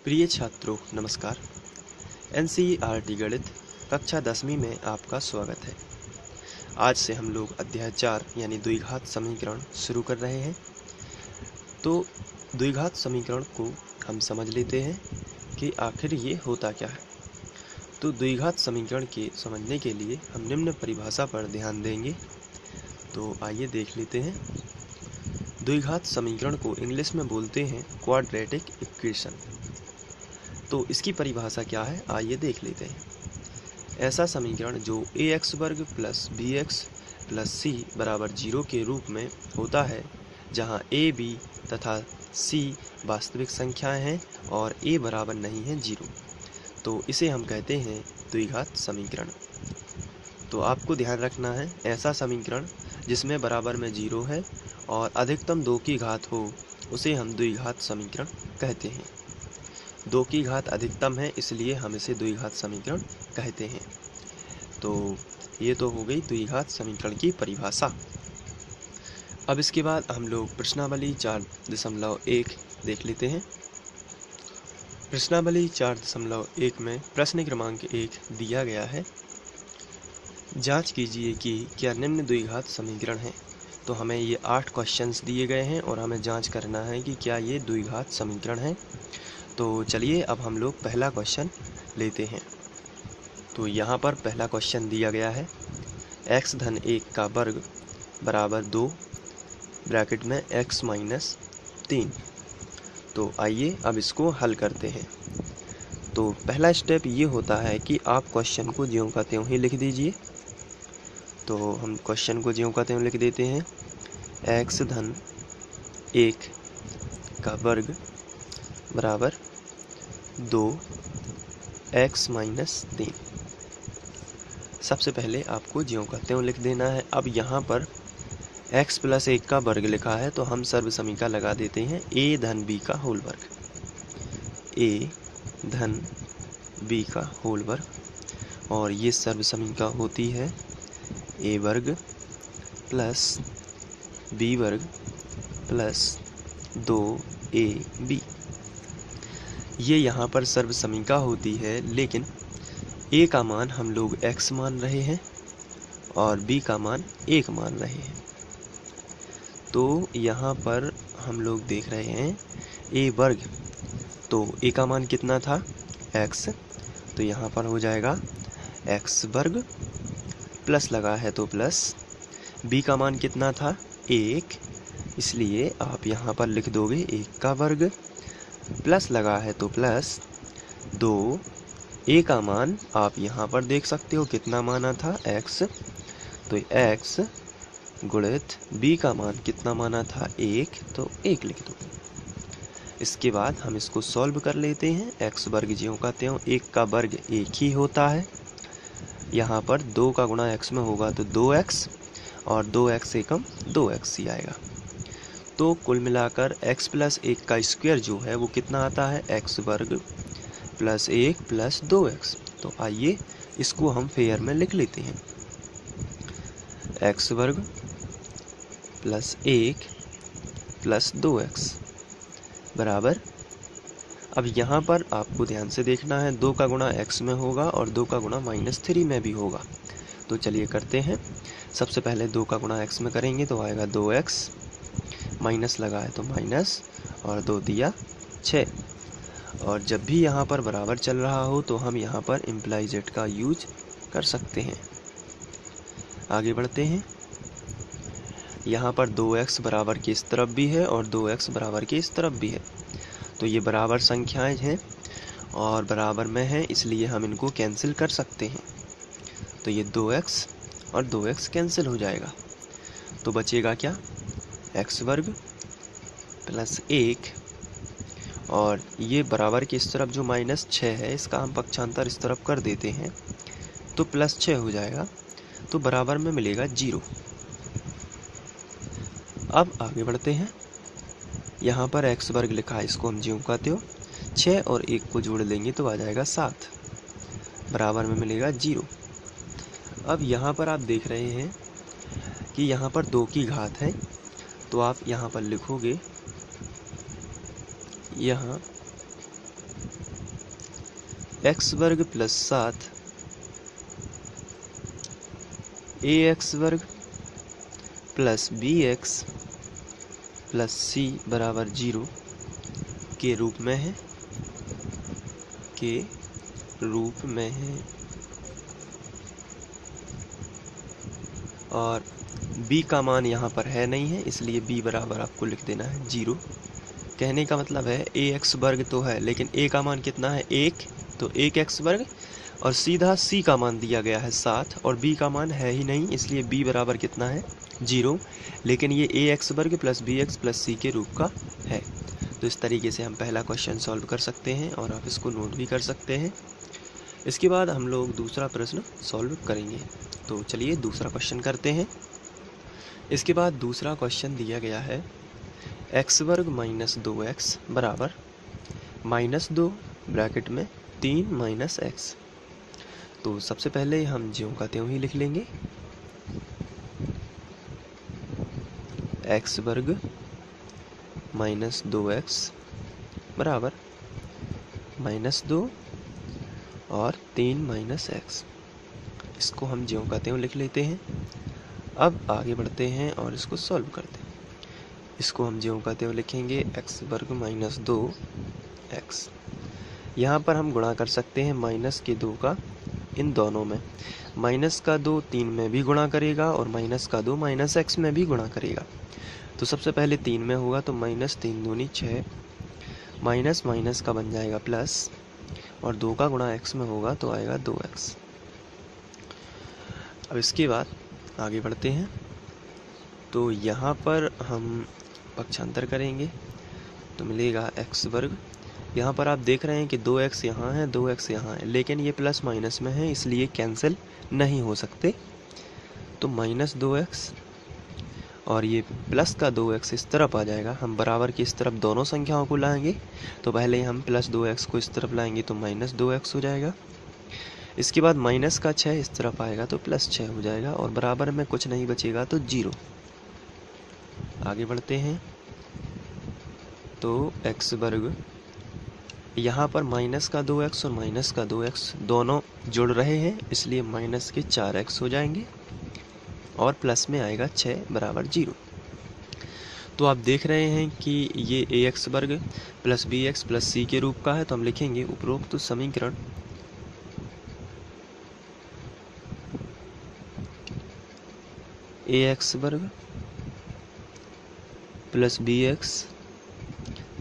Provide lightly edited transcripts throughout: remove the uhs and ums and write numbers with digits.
प्रिय छात्रों नमस्कार। एनसीईआरटी गणित कक्षा 10वीं में आपका स्वागत है। आज से हम लोग अध्याय 4 यानी द्विघात समीकरण शुरू कर रहे हैं। तो द्विघात समीकरण को हम समझ लेते हैं कि आखिर ये होता क्या है। तो द्विघात समीकरण के समझने के लिए हम निम्न परिभाषा पर ध्यान देंगे। तो आइए देख लेते हैं। द्विघात समीकरण को इंग्लिश में बोलते हैं क्वाड्रेटिक इक्वेशन। तो इसकी परिभाषा क्या है आइए देख लेते हैं। ऐसा समीकरण जो ax वर्ग प्लस bx प्लस c बराबर 0 के रूप में होता है, जहाँ a, b तथा c वास्तविक संख्याएं हैं और a बराबर नहीं है 0, तो इसे हम कहते हैं द्विघात समीकरण। तो आपको ध्यान रखना है, ऐसा समीकरण जिसमें बराबर में 0 है और अधिकतम 2 की घात हो उसे हम द्विघात समीकरण कहते हैं। 2 की घात अधिकतम है, इसलिए हम इसे द्विघात समीकरण कहते हैं। तो ये तो हो गई द्विघात समीकरण की परिभाषा। अब इसके बाद हम लोग प्रश्नावली 4.1 देख लेते हैं। प्रश्नावली 4.1 में प्रश्न क्रमांक 1 दिया गया है, जांच कीजिए कि क्या निम्न द्विघात समीकरण है। तो हमें ये 8 क्वेश्चंस दिए गए हैं और हमें जांच करना है कि क्या ये द्विघात समीकरण है। तो चलिए अब हम लोग पहला क्वेश्चन लेते हैं। तो यहाँ पर पहला क्वेश्चन दिया गया है, x धन 1 का वर्ग बराबर 2 ब्रैकेट में x माइनस 3। तो आइए अब इसको हल करते हैं। तो पहला स्टेप ये होता है कि आप क्वेश्चन को ज्यों का त्यों ही लिख दीजिए। तो हम क्वेश्चन को ज्यों का त्यों लिख देते हैं, x धन 1 का वर्ग बराबर 2x माइनस 3। सबसे पहले आपको ज्यों का त्यों लिख देना है। अब यहाँ पर x प्लस 1 का वर्ग लिखा है, तो हम सर्व समीका लगा देते हैं a धन b का होल वर्ग, a धन b का होल वर्ग, और ये सर्व समीका होती है a वर्ग प्लस b वर्ग प्लस 2ab। ये यहाँ पर सर्व समीका होती है, लेकिन a का मान हम लोग x मान रहे हैं और b का मान 1 मान रहे हैं। तो यहाँ पर हम लोग देख रहे हैं a वर्ग, तो a का मान कितना था x, तो यहाँ पर हो जाएगा x वर्ग प्लस लगा है तो प्लस, b का मान कितना था 1, इसलिए आप यहाँ पर लिख दोगे 1 का वर्ग प्लस लगा है तो प्लस 2। a का मान आप यहाँ पर देख सकते हो कितना माना था x, तो x गुणित b का मान कितना माना था 1, तो 1 लिख दो। इसके बाद हम इसको सॉल्व कर लेते हैं। x वर्ग ज्यों का त्यों, 1 का वर्ग 1 ही होता है। यहाँ पर 2 का गुणा x में होगा तो 2x, और 2x से कम 2x ही आएगा। तो कुल मिलाकर x प्लस 1 का स्क्वायर जो है वो कितना आता है, x वर्ग प्लस 1 प्लस 2x। तो आइए इसको हम फेयर में लिख लेते हैं, x वर्ग प्लस 1 प्लस 2x बराबर। अब यहाँ पर आपको ध्यान से देखना है, 2 का गुणा x में होगा और 2 का गुणा -3 में भी होगा। तो चलिए करते हैं। सबसे पहले 2 का गुणा x में करेंगे तो आएगा 2x, माइनस लगा है तो माइनस, और 2 दिया 6। और जब भी यहाँ पर बराबर चल रहा हो तो हम यहाँ पर इम्प्लाई जेड का यूज कर सकते हैं। आगे बढ़ते हैं। यहाँ पर 2x बराबर के इस तरफ भी है और 2x बराबर के इस तरफ भी है, तो ये बराबर संख्याएं हैं और बराबर में हैं, इसलिए हम इनको कैंसिल कर सकते हैं। तो ये 2x और 2x कैंसिल हो जाएगा, तो बचेगा क्या, x वर्ग प्लस 1, और ये बराबर के इस तरफ जो -6 है इसका हम पक्षांतर इस तरफ कर देते हैं तो +6 हो जाएगा, तो बराबर में मिलेगा 0। अब आगे बढ़ते हैं। यहाँ पर x वर्ग लिखा है, इसको हम ज्यों का त्यों 6 और 1 को जोड़ लेंगे तो आ जाएगा 7, बराबर में मिलेगा 0। अब यहाँ पर आप देख रहे हैं कि यहाँ पर 2 की घात है, तो आप यहाँ पर लिखोगे यहाँ एक्स वर्ग प्लस 7 ए एक्स वर्ग प्लस बी एक्स प्लस सी बराबर 0 के रूप में है, और b का मान यहाँ पर है नहीं है, इसलिए b बराबर आपको लिख देना है 0। कहने का मतलब है ए एक्स वर्ग तो है, लेकिन a का मान कितना है 1, तो 1x वर्ग, और सीधा c का मान दिया गया है 7 और b का मान है ही नहीं, इसलिए b बराबर कितना है 0। लेकिन ये ax वर्ग प्लस बी एक्स प्लस सी के रूप का है। तो इस तरीके से हम पहला क्वेश्चन सॉल्व कर सकते हैं और आप इसको नोट भी कर सकते हैं। इसके बाद हम लोग दूसरा प्रश्न सॉल्व करेंगे। तो चलिए दूसरा क्वेश्चन करते हैं। इसके बाद दूसरा क्वेश्चन दिया गया है एक्स वर्ग माइनस 2x बराबर -2 ब्रैकेट में 3 माइनस एक्स। तो सबसे पहले हम ज्यों का त्यों ही लिख लेंगे, एक्स वर्ग माइनस 2x बराबर -2 और 3 माइनस एक्स। इसको हम ज्यों का त्यों लिख लेते हैं। अब आगे बढ़ते हैं और इसको सॉल्व करते हैं। इसको हम ज्यों का त्यों लिखेंगे, एक्स वर्ग माइनस 2x। यहाँ पर हम गुणा कर सकते हैं माइनस के 2 का इन दोनों में। माइनस का 2 3 में भी गुणा करेगा और माइनस का 2 माइनस एक्स में भी गुणा करेगा। तो सबसे पहले 3 में होगा तो माइनस 3 दूनी 6, माइनस माइनस का बन जाएगा प्लस, और 2 का गुणा x में होगा तो आएगा 2x। अब इसके बाद आगे बढ़ते हैं। तो यहाँ पर हम पक्षांतर करेंगे तो मिलेगा एक्स वर्ग। यहाँ पर आप देख रहे हैं कि 2x यहाँ है, 2x यहाँ है, लेकिन ये प्लस माइनस में है इसलिए कैंसिल नहीं हो सकते। तो -2x और ये प्लस का 2x इस तरफ आ जाएगा। हम बराबर की इस तरफ दोनों संख्याओं को लाएंगे। तो पहले हम प्लस 2x को इस तरफ लाएंगे तो -2x हो जाएगा। इसके बाद माइनस का 6 इस तरफ आएगा तो प्लस 6 हो जाएगा, और बराबर में कुछ नहीं बचेगा तो 0। आगे बढ़ते हैं। तो एक्स वर्ग, यहाँ पर माइनस का 2x और माइनस का 2x दोनों जुड़ रहे हैं, इसलिए माइनस के 4x हो जाएंगे और प्लस में आएगा 6 बराबर 0। तो आप देख रहे हैं कि ये ax वर्ग प्लस बी एक्स प्लस सी के रूप का है। तो हम लिखेंगे उपरोक्त समीकरण ax वर्ग प्लस बी एक्स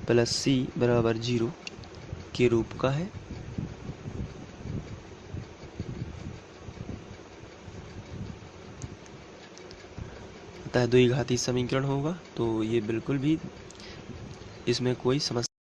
प्लस सी बराबर 0 के रूप का है। अतः द्विघाती समीकरण होगा। तो ये बिल्कुल भी इसमें कोई समस्या